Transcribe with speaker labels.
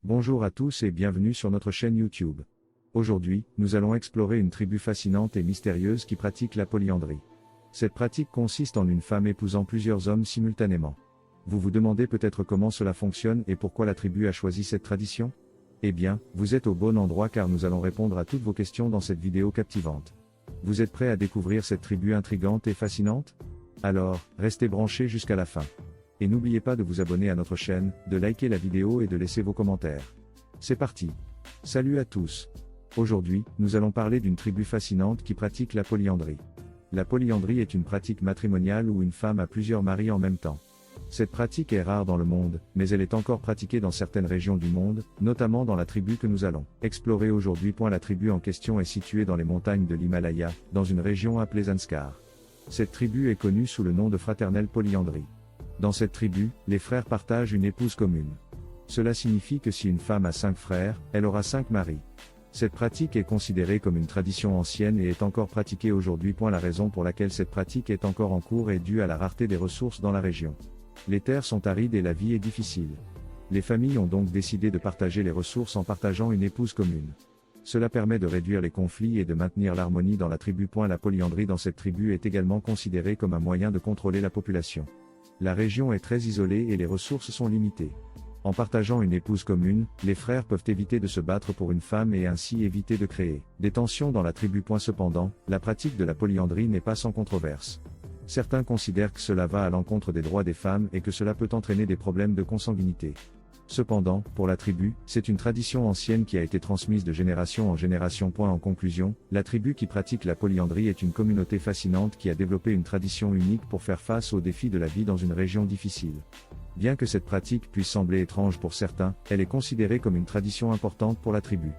Speaker 1: Bonjour à tous et bienvenue sur notre chaîne YouTube. Aujourd'hui, nous allons explorer une tribu fascinante et mystérieuse qui pratique la polyandrie. Cette pratique consiste en une femme épousant plusieurs hommes simultanément. Vous vous demandez peut-être comment cela fonctionne et pourquoi la tribu a choisi cette tradition? Eh bien, vous êtes au bon endroit car nous allons répondre à toutes vos questions dans cette vidéo captivante. Vous êtes prêts à découvrir cette tribu intrigante et fascinante? Alors, restez branchés jusqu'à la fin. Et n'oubliez pas de vous abonner à notre chaîne, de liker la vidéo et de laisser vos commentaires. C'est parti. Salut à tous. Aujourd'hui, nous allons parler d'une tribu fascinante qui pratique la polyandrie. La polyandrie est une pratique matrimoniale où une femme a plusieurs maris en même temps. Cette pratique est rare dans le monde, mais elle est encore pratiquée dans certaines régions du monde, notamment dans la tribu que nous allons explorer aujourd'hui. La tribu en question est située dans les montagnes de l'Himalaya, dans une région appelée Zanskar. Cette tribu est connue sous le nom de fraternelle polyandrie. Dans cette tribu, les frères partagent une épouse commune. Cela signifie que si une femme a 5 frères, elle aura 5 maris. Cette pratique est considérée comme une tradition ancienne et est encore pratiquée aujourd'hui. La raison pour laquelle cette pratique est encore en cours est due à la rareté des ressources dans la région. Les terres sont arides et la vie est difficile. Les familles ont donc décidé de partager les ressources en partageant une épouse commune. Cela permet de réduire les conflits et de maintenir l'harmonie dans la tribu. La polyandrie dans cette tribu est également considérée comme un moyen de contrôler la population. La région est très isolée et les ressources sont limitées. En partageant une épouse commune, les frères peuvent éviter de se battre pour une femme et ainsi éviter de créer des tensions dans la tribu. Cependant, la pratique de la polyandrie n'est pas sans controverse. Certains considèrent que cela va à l'encontre des droits des femmes et que cela peut entraîner des problèmes de consanguinité. Cependant, pour la tribu, c'est une tradition ancienne qui a été transmise de génération en génération. En conclusion, la tribu qui pratique la polyandrie est une communauté fascinante qui a développé une tradition unique pour faire face aux défis de la vie dans une région difficile. Bien que cette pratique puisse sembler étrange pour certains, elle est considérée comme une tradition importante pour la tribu.